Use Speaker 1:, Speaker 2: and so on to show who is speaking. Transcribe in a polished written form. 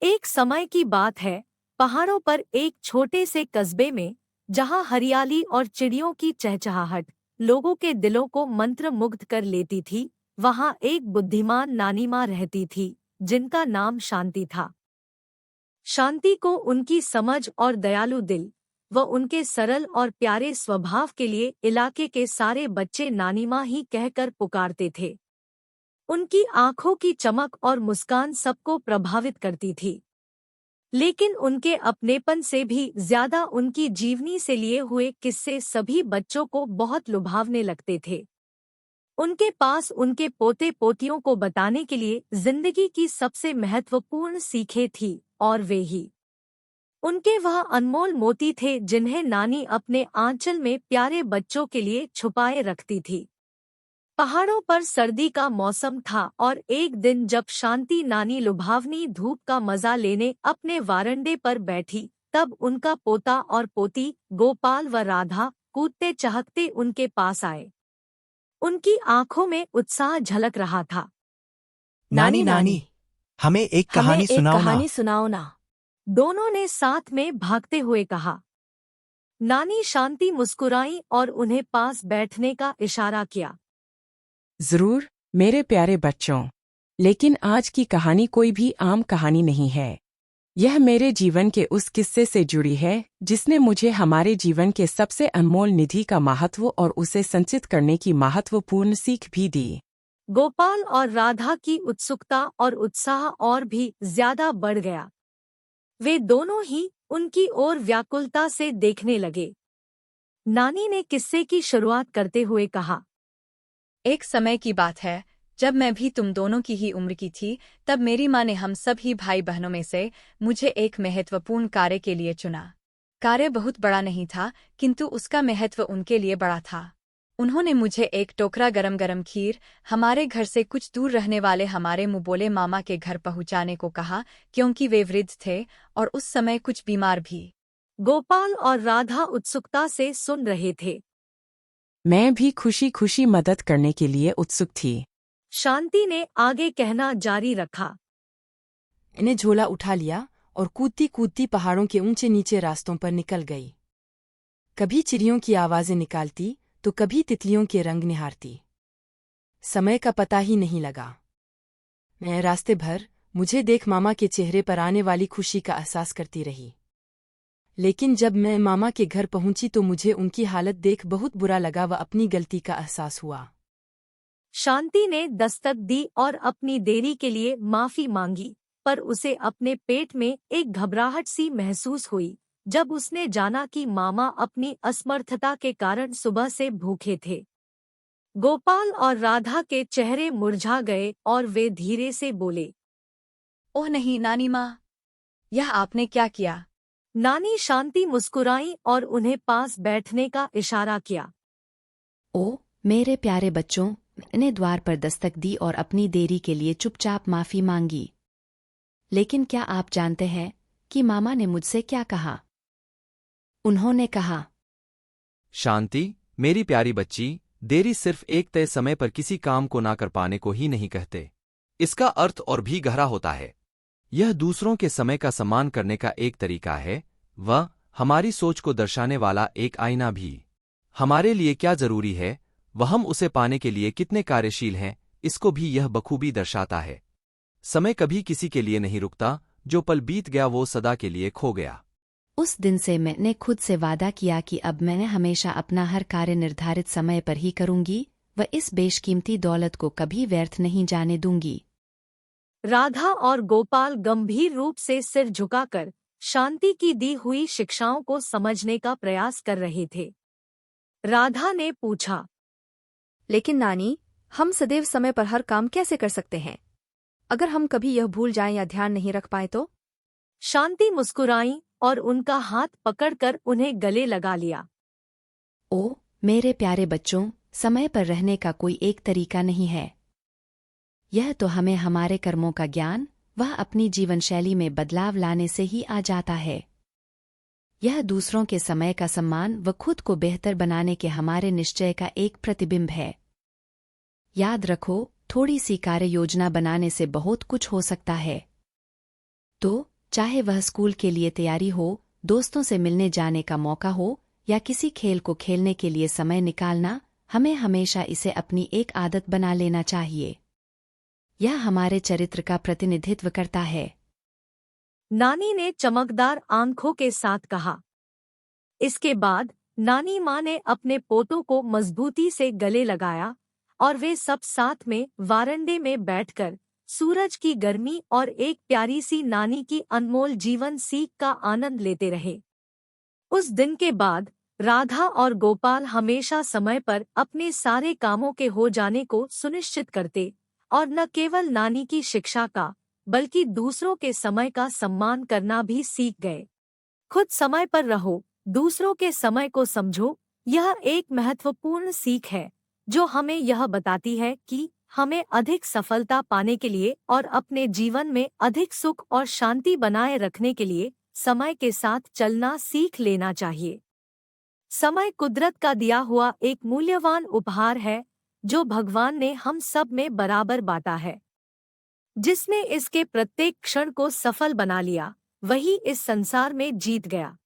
Speaker 1: एक समय की बात है, पहाड़ों पर एक छोटे से कस्बे में, जहां हरियाली और चिड़ियों की चहचहाहट लोगों के दिलों को मंत्रमुग्ध कर लेती थी, वहां एक बुद्धिमान नानी माँ रहती थी, जिनका नाम शांति था। शांति को उनकी समझ और दयालु दिल व उनके सरल और प्यारे स्वभाव के लिए इलाके के सारे बच्चे नानी माँ ही कहकर पुकारते थे। उनकी आंखों की चमक और मुस्कान सबको प्रभावित करती थी, लेकिन उनके अपनेपन से भी ज्यादा उनकी जीवनी से लिए हुए किस्से सभी बच्चों को बहुत लुभावने लगते थे। उनके पास उनके पोते पोतियों को बताने के लिए जिंदगी की सबसे महत्वपूर्ण सीखें थी, और वे ही उनके वह अनमोल मोती थे जिन्हें नानी अपने आंचल में प्यारे बच्चों के लिए छुपाए रखती थी। पहाड़ों पर सर्दी का मौसम था और एक दिन जब शांति नानी लुभावनी धूप का मजा लेने अपने वारंडे पर बैठी, तब उनका पोता और पोती गोपाल व राधा कूदते चहकते उनके पास आए। उनकी आंखों में उत्साह झलक रहा था।
Speaker 2: नानी नानी, हमें एक कहानी
Speaker 3: सुनाओ ना।
Speaker 1: दोनों ने साथ में भागते हुए कहा। नानी शांति मुस्कुराई और उन्हें पास बैठने का इशारा किया।
Speaker 3: जरूर मेरे प्यारे बच्चों, लेकिन आज की कहानी कोई भी आम कहानी नहीं है। यह मेरे जीवन के उस किस्से से जुड़ी है जिसने मुझे हमारे जीवन के सबसे अनमोल निधि का महत्व और उसे संचित करने की महत्वपूर्ण सीख भी दी।
Speaker 1: गोपाल और राधा की उत्सुकता और उत्साह और भी ज्यादा बढ़ गया। वे दोनों ही उनकी ओर व्याकुलता से देखने लगे। नानी ने किस्से की शुरुआत करते हुए कहा।
Speaker 4: एक समय की बात है, जब मैं भी तुम दोनों की ही उम्र की थी, तब मेरी माँ ने हम सभी भाई बहनों में से मुझे एक महत्वपूर्ण कार्य के लिए चुना। कार्य बहुत बड़ा नहीं था, किंतु उसका महत्व उनके लिए बड़ा था। उन्होंने मुझे एक टोकरा गरम गरम खीर हमारे घर से कुछ दूर रहने वाले हमारे मुंहबोले मामा के घर पहुंचाने को कहा, क्योंकि वे वृद्ध थे और उस समय कुछ बीमार भी।
Speaker 1: गोपाल और राधा उत्सुकता से सुन रहे थे।
Speaker 3: मैं भी खुशी खुशी मदद करने के लिए उत्सुक थी।
Speaker 1: शांति ने आगे कहना जारी रखा।
Speaker 2: इन्हें झोला उठा लिया और कूदती कूदती पहाड़ों के ऊंचे नीचे रास्तों पर निकल गई। कभी चिड़ियों की आवाजें निकालती तो कभी तितलियों के रंग निहारती। समय का पता ही नहीं लगा। मैं रास्ते भर मुझे देख मामा के चेहरे पर आने वाली खुशी का एहसास करती रही, लेकिन जब मैं मामा के घर पहुंची तो मुझे उनकी हालत देख बहुत बुरा लगा व अपनी गलती का एहसास हुआ।
Speaker 1: शांति ने दस्तक दी और अपनी देरी के लिए माफी मांगी, पर उसे अपने पेट में एक घबराहट सी महसूस हुई जब उसने जाना कि मामा अपनी असमर्थता के कारण सुबह से भूखे थे। गोपाल और राधा के चेहरे मुरझा गए और वे धीरे से बोले।
Speaker 4: ओह नहीं नानी माँ, यह आपने क्या किया?
Speaker 1: नानी शांति मुस्कुराई और उन्हें पास बैठने का इशारा किया।
Speaker 5: ओ मेरे प्यारे बच्चों, मैंने द्वार पर दस्तक दी और अपनी देरी के लिए चुपचाप माफी मांगी, लेकिन क्या आप जानते हैं कि मामा ने मुझसे क्या कहा? उन्होंने कहा,
Speaker 6: शांति मेरी प्यारी बच्ची, देरी सिर्फ एक तय समय पर किसी काम को ना कर पाने को ही नहीं कहते। इसका अर्थ और भी गहरा होता है। यह दूसरों के समय का सम्मान करने का एक तरीका है, वह हमारी सोच को दर्शाने वाला एक आईना भी। हमारे लिए क्या जरूरी है, वह हम उसे पाने के लिए कितने कार्यशील हैं, इसको भी यह बखूबी दर्शाता है। समय कभी किसी के लिए नहीं रुकता, जो पल बीत गया वो सदा के लिए खो गया।
Speaker 5: उस दिन से मैंने खुद से वादा किया कि अब मैं हमेशा अपना हर कार्य निर्धारित समय पर ही करूंगी व इस बेशकीमती दौलत को कभी व्यर्थ नहीं जाने दूंगी।
Speaker 1: राधा और गोपाल गंभीर रूप से सिर झुकाकर शांति की दी हुई शिक्षाओं को समझने का प्रयास कर रहे थे। राधा ने पूछा,
Speaker 7: लेकिन नानी, हम सदैव समय पर हर काम कैसे कर सकते हैं? अगर हम कभी यह भूल जाएं या ध्यान नहीं रख पाए तो?
Speaker 1: शांति मुस्कुराई और उनका हाथ पकड़कर उन्हें गले लगा लिया।
Speaker 5: ओ मेरे प्यारे बच्चों, समय पर रहने का कोई एक तरीका नहीं है। यह तो हमें हमारे कर्मों का ज्ञान वह अपनी जीवन शैली में बदलाव लाने से ही आ जाता है। यह दूसरों के समय का सम्मान व खुद को बेहतर बनाने के हमारे निश्चय का एक प्रतिबिंब है। याद रखो, थोड़ी सी कार्य योजना बनाने से बहुत कुछ हो सकता है। तो चाहे वह स्कूल के लिए तैयारी हो, दोस्तों से मिलने जाने का मौका हो या किसी खेल को खेलने के लिए समय निकालना, हमें हमेशा इसे अपनी एक आदत बना लेना चाहिए। यह हमारे चरित्र का प्रतिनिधित्व करता है।
Speaker 1: नानी ने चमकदार आंखों के साथ कहा। इसके बाद नानी माँ ने अपने पोतों को मजबूती से गले लगाया और वे सब साथ में वारंडे में बैठकर सूरज की गर्मी और एक प्यारी सी नानी की अनमोल जीवन सीख का आनंद लेते रहे। उस दिन के बाद राधा और गोपाल हमेशा समय पर अपने सारे कामों के हो जाने को सुनिश्चित करते और न केवल नानी की शिक्षा का बल्कि दूसरों के समय का सम्मान करना भी सीख गए। खुद समय पर रहो, दूसरों के समय को समझो। यह एक महत्वपूर्ण सीख है जो हमें यह बताती है कि हमें अधिक सफलता पाने के लिए और अपने जीवन में अधिक सुख और शांति बनाए रखने के लिए समय के साथ चलना सीख लेना चाहिए। समय कुदरत का दिया हुआ एक मूल्यवान उपहार है जो भगवान ने हम सब में बराबर बांटा है। जिसने इसके प्रत्येक क्षण को सफल बना लिया, वही इस संसार में जीत गया।